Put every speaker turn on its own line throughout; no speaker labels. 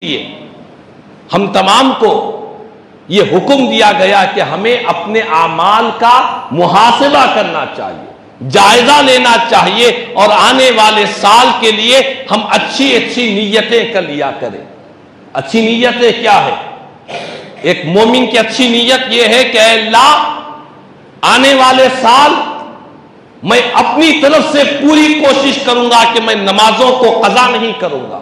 لیے ہم تمام کو یہ حکم دیا گیا کہ ہمیں اپنے اعمال کا محاسبہ کرنا چاہیے، جائزہ لینا چاہیے، اور آنے والے سال کے لیے ہم اچھی نیتیں کر لیا کریں۔ اچھی نیتیں کیا ہے؟ ایک مومن کی اچھی نیت یہ ہے کہ اے اللہ، آنے والے سال میں اپنی طرف سے پوری کوشش کروں گا کہ میں نمازوں کو قضا نہیں کروں گا،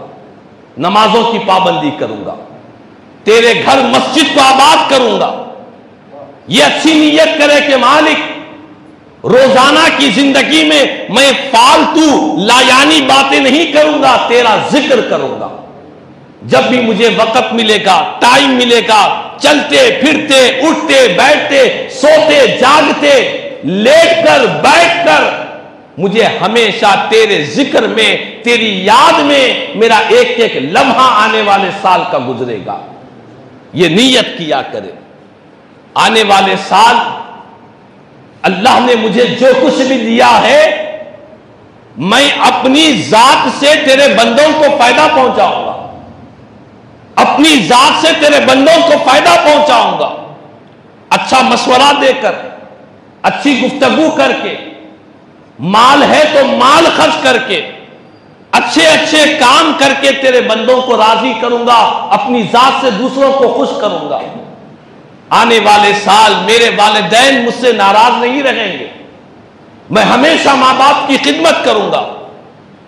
نمازوں کی پابندی کروں گا، تیرے گھر مسجد کو آباد کروں گا۔ یہ اچھی نیت کرے کہ مالک، روزانہ کی زندگی میں فالتو لایانی باتیں نہیں کروں گا، تیرا ذکر کروں گا۔ جب بھی مجھے وقت ملے گا، ٹائم ملے گا، چلتے پھرتے، اٹھتے بیٹھتے، سوتے جاگتے، لیٹ کر بیٹھ کر، مجھے ہمیشہ تیرے ذکر میں، تیری یاد میں میرا ایک ایک لمحہ آنے والے سال کا گزرے گا۔ یہ نیت کیا کرے۔ آنے والے سال اللہ نے مجھے جو کچھ بھی دیا ہے، میں اپنی ذات سے تیرے بندوں کو فائدہ پہنچاؤں گا، اپنی ذات سے تیرے بندوں کو فائدہ پہنچاؤں گا، اچھا مشورہ دے کر، اچھی گفتگو کر کے، مال ہے تو مال خرچ کر کے، اچھے کام کر کے تیرے بندوں کو راضی کروں گا، اپنی ذات سے دوسروں کو خوش کروں گا۔ آنے والے سال میرے والدین مجھ سے ناراض نہیں رہیں گے، میں ہمیشہ ماں باپ کی خدمت کروں گا،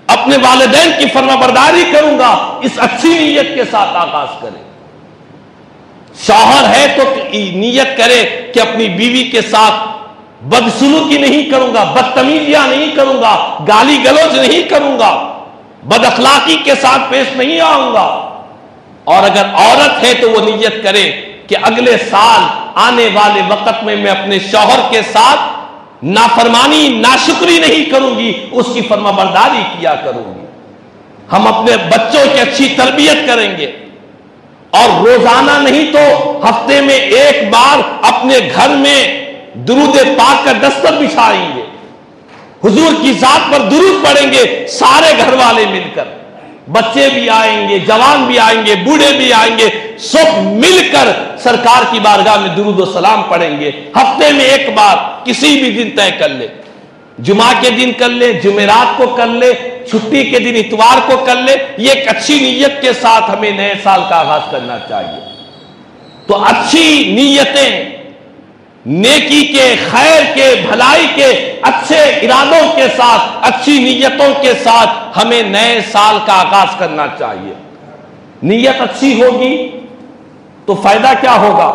اپنے والدین کی فرمانبرداری کروں گا۔ اس اچھی نیت کے ساتھ آغاز کریں۔ شوہر ہے تو نیت کرے کہ اپنی بیوی کے ساتھ بدسلوکی نہیں کروں گا، بدتمیزیاں نہیں کروں گا، گالی گلوچ نہیں کروں گا، بد اخلاقی کے ساتھ پیش نہیں آؤں گا۔ اور اگر عورت ہے تو وہ نیت کرے کہ اگلے سال آنے والے وقت میں اپنے شوہر کے ساتھ نافرمانی، ناشکری نہیں کروں گی، اس کی فرمانبرداری کیا کروں گی۔ ہم اپنے بچوں کی اچھی تربیت کریں گے، اور روزانہ نہیں تو ہفتے میں ایک بار اپنے گھر میں درود پاک کا دستر بچھائیں گے، حضور کی ذات پر درود پڑھیں گے، سارے گھر والے مل کر، بچے بھی آئیں گے، جوان بھی آئیں گے، بوڑھے بھی آئیں گے، سب مل کر سرکار کی بارگاہ میں درود و سلام پڑھیں گے۔ ہفتے میں ایک بار کسی بھی دن طے کر لے، جمعہ کے دن کر لے، جمعرات کو کر لے، چھٹی کے دن اتوار کو کر لے۔ یہ ایک اچھی نیت کے ساتھ ہمیں نئے سال کا آغاز کرنا چاہیے۔ تو اچھی نیتیں، نیکی کے، خیر کے، بھلائی کے، اچھے ارادوں کے ساتھ، اچھی نیتوں کے ساتھ ہمیں نئے سال کا آغاز کرنا چاہیے۔ نیت اچھی ہوگی تو فائدہ کیا ہوگا؟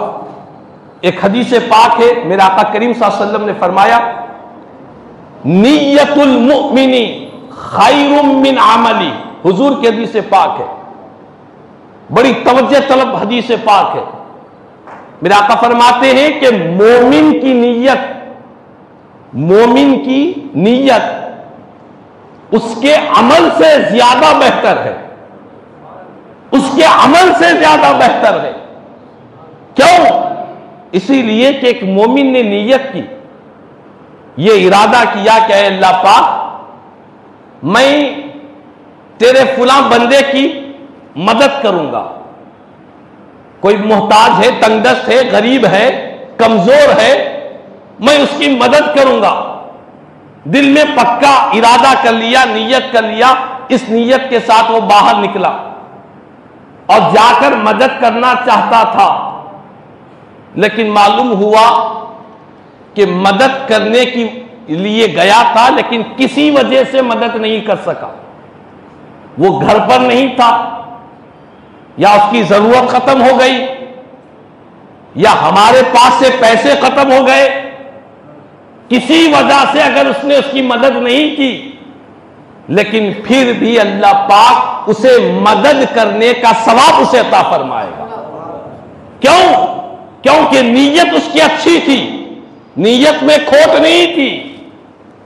ایک حدیث پاک ہے، میرے آقا کریم صلی اللہ علیہ وسلم نے فرمایا، نیت المؤمن خیر من عملی۔ حضور کی حدیث پاک ہے، بڑی توجہ طلب حدیث پاک ہے۔ میرے آقا فرماتے ہیں کہ مومن کی نیت اس کے عمل سے زیادہ بہتر ہے، اس کے عمل سے زیادہ بہتر ہے۔ کیوں؟ اسی لیے کہ ایک مومن نے نیت کی، یہ ارادہ کیا کہ اے اللہ پاک، میں تیرے فلاں بندے کی مدد کروں گا، کوئی محتاج ہے، تنگ دست ہے، غریب ہے، کمزور ہے، میں اس کی مدد کروں گا۔ دل میں پکا ارادہ کر لیا، نیت کر لیا، اس نیت کے ساتھ وہ باہر نکلا اور جا کر مدد کرنا چاہتا تھا، لیکن معلوم ہوا کہ مدد کرنے کے لیے گیا تھا لیکن کسی وجہ سے مدد نہیں کر سکا۔ وہ گھر پر نہیں تھا، یا اس کی ضرورت ختم ہو گئی، یا ہمارے پاس سے پیسے ختم ہو گئے، کسی وجہ سے اگر اس نے اس کی مدد نہیں کی، لیکن پھر بھی اللہ پاک اسے مدد کرنے کا ثواب اسے عطا فرمائے گا۔ کیوں؟ کیونکہ نیت اس کی اچھی تھی، نیت میں کھوٹ نہیں تھی،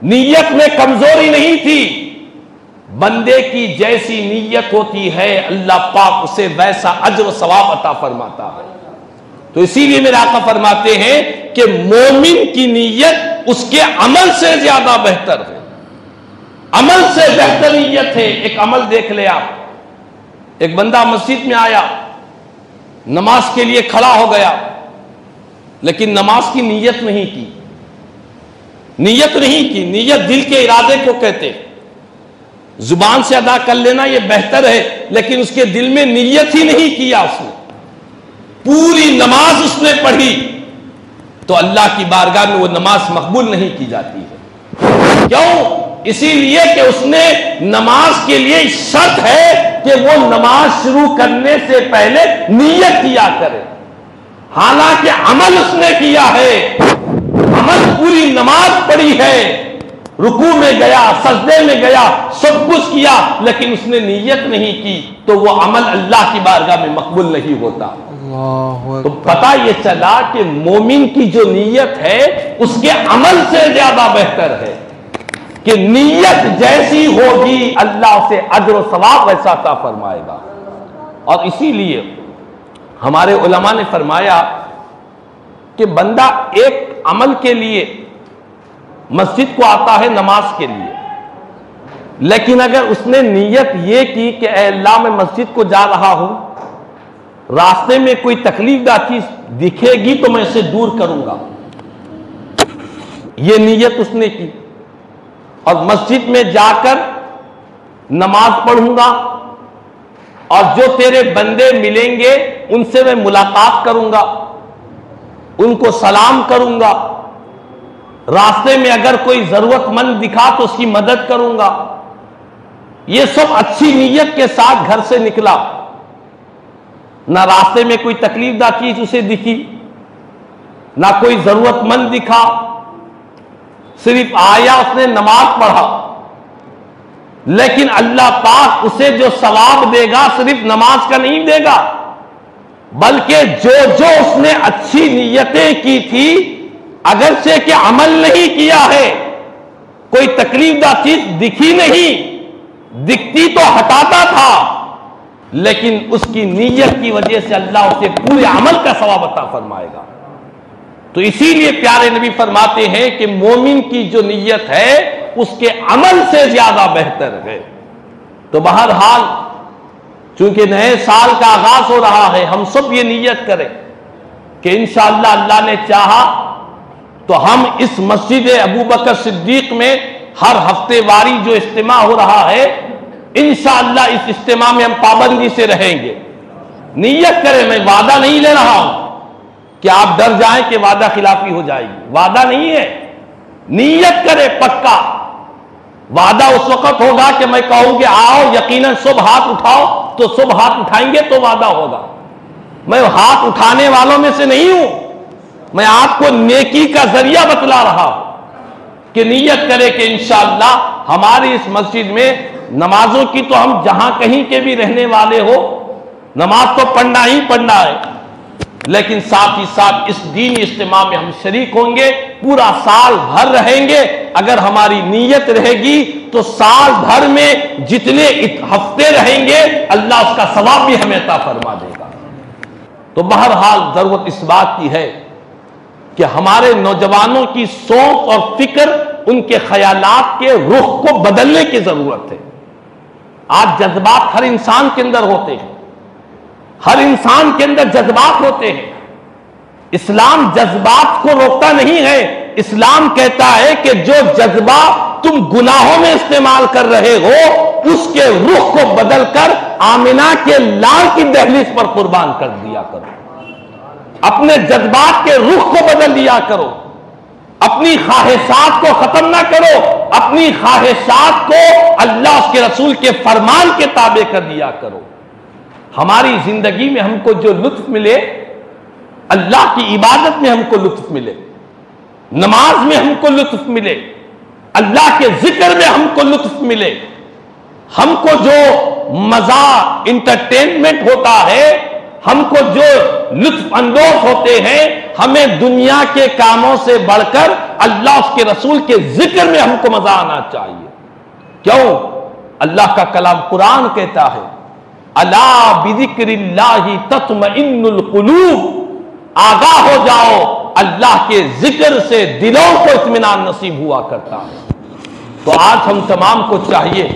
نیت میں کمزوری نہیں تھی۔ بندے کی جیسی نیت ہوتی ہے، اللہ پاک اسے ویسا اجر و ثواب عطا فرماتا ہے۔ تو اسی لیے میرے آقا فرماتے ہیں کہ مومن کی نیت اس کے عمل سے زیادہ بہتر ہے، عمل سے بہتر نیت ہے۔ ایک عمل دیکھ لے آپ، ایک بندہ مسجد میں آیا، نماز کے لیے کھڑا ہو گیا، لیکن نماز کی نیت نہیں کی، نیت دل کے ارادے کو کہتے، زبان سے ادا کر لینا یہ بہتر ہے، لیکن اس کے دل میں نیت ہی نہیں کیا، اس نے پوری نماز اس نے پڑھی، تو اللہ کی بارگاہ میں وہ نماز مقبول نہیں کی جاتی ہے۔ کیوں؟ اسی لیے کہ اس نے نماز کے لیے شرط ہے کہ وہ نماز شروع کرنے سے پہلے نیت کیا کرے، حالانکہ عمل اس نے کیا ہے، عمل پوری نماز پڑھی ہے، رکوع میں گیا، سجدے میں گیا، سب کچھ کیا، لیکن اس نے نیت نہیں کی، تو وہ عمل اللہ کی بارگاہ میں مقبول نہیں ہوتا۔ تو پتہ یہ چلا کہ مومن کی جو نیت ہے اس کے عمل سے زیادہ بہتر ہے، کہ نیت جیسی ہوگی اللہ اسے اجر و ثواب ویسا عطا فرمائے گا۔ اور اسی لیے ہمارے علماء نے فرمایا کہ بندہ ایک عمل کے لیے مسجد کو آتا ہے، نماز کے لیے، لیکن اگر اس نے نیت یہ کی کہ اے اللہ میں مسجد کو جا رہا ہوں، راستے میں کوئی تکلیف دہ چیز دکھے گی تو میں اسے دور کروں گا، یہ نیت اس نے کی، اور مسجد میں جا کر نماز پڑھوں گا، اور جو تیرے بندے ملیں گے ان سے میں ملاقات کروں گا، ان کو سلام کروں گا، راستے میں اگر کوئی ضرورت مند دکھا تو اس کی مدد کروں گا، یہ سب اچھی نیت کے ساتھ گھر سے نکلا، نہ راستے میں کوئی تکلیف دہ چیز اسے دکھی، نہ کوئی ضرورت مند دکھا، صرف آیا اس نے نماز پڑھا، لیکن اللہ پاک اسے جو ثواب دے گا صرف نماز کا نہیں دے گا، بلکہ جو اس نے اچھی نیتیں کی تھی، اگرچہ کہ عمل نہیں کیا ہے، کوئی تکلیف دہ چیز دکھی نہیں، دکھتی تو ہٹاتا تھا، لیکن اس کی نیت کی وجہ سے اللہ اسے پورے عمل کا ثواب عطا فرمائے گا۔ تو اسی لیے پیارے نبی فرماتے ہیں کہ مومن کی جو نیت ہے اس کے عمل سے زیادہ بہتر ہے۔ تو بہرحال چونکہ نئے سال کا آغاز ہو رہا ہے، ہم سب یہ نیت کریں کہ انشاءاللہ اللہ نے چاہا تو ہم اس مسجد ابوبکر صدیق میں ہر ہفتے واری جو اجتماع ہو رہا ہے، انشاءاللہ اس اجتماع میں ہم پابندی سے رہیں گے۔ نیت کریں، میں وعدہ نہیں لے رہا ہوں کہ آپ ڈر جائیں کہ وعدہ خلافی ہو جائے گی، وعدہ نہیں ہے، نیت کرے پکا۔ وعدہ اس وقت ہوگا کہ میں کہوں کہ آؤ یقیناً صبح ہاتھ اٹھاؤ، تو صبح ہاتھ اٹھائیں گے تو وعدہ ہوگا۔ میں ہاتھ اٹھانے والوں میں سے نہیں ہوں، میں آپ کو نیکی کا ذریعہ بتلا رہا ہوں کہ نیت کرے کہ انشاءاللہ ہماری اس مسجد میں نمازوں کی تو ہم جہاں کہیں کے بھی رہنے والے ہو، نماز تو پڑھنا ہی پڑھنا ہے، لیکن ساتھ ہی ساتھ اس دینی اجتماع میں ہم شریک ہوں گے، پورا سال بھر رہیں گے۔ اگر ہماری نیت رہے گی تو سال بھر میں جتنے ہفتے رہیں گے اللہ اس کا ثواب بھی ہمیں عطا فرما دے گا۔ تو بہرحال ضرورت اس بات کی ہے کہ ہمارے نوجوانوں کی سوچ اور فکر، ان کے خیالات کے رخ کو بدلنے کی ضرورت ہے۔ آج جذبات ہر انسان کے اندر ہوتے ہیں، ہر انسان کے اندر جذبات ہوتے ہیں۔ اسلام جذبات کو روکتا نہیں ہے، اسلام کہتا ہے کہ جو جذبہ تم گناہوں میں استعمال کر رہے ہو اس کے رخ کو بدل کر آمنہ کے لال کی دہلیز پر قربان کر دیا کرو، اپنے جذبات کے رخ کو بدل دیا کرو، اپنی خواہشات کو ختم نہ کرو، اپنی خواہشات کو اللہ اس کے رسول کے فرمان کے تابع کر دیا کرو۔ ہماری زندگی میں ہم کو جو لطف ملے، اللہ کی عبادت میں ہم کو لطف ملے، نماز میں ہم کو لطف ملے، اللہ کے ذکر میں ہم کو لطف ملے، ہم کو جو مزہ انٹرٹینمنٹ ہوتا ہے، ہم کو جو لطف اندوز ہوتے ہیں، ہمیں دنیا کے کاموں سے بڑھ کر اللہ اس کے رسول کے ذکر میں ہم کو مزہ آنا چاہیے۔ کیوں؟ اللہ کا کلام قرآن کہتا ہے الا بذکر اللہ تطمئن القلوب، آگاہ ہو جاؤ اللہ کے ذکر سے دلوں کو اطمینان نصیب ہوا کرتا ہے۔ تو آج ہم تمام کو چاہیے،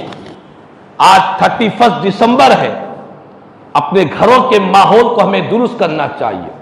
آج 31 دسمبر ہے، اپنے گھروں کے ماحول کو ہمیں درست کرنا چاہیے.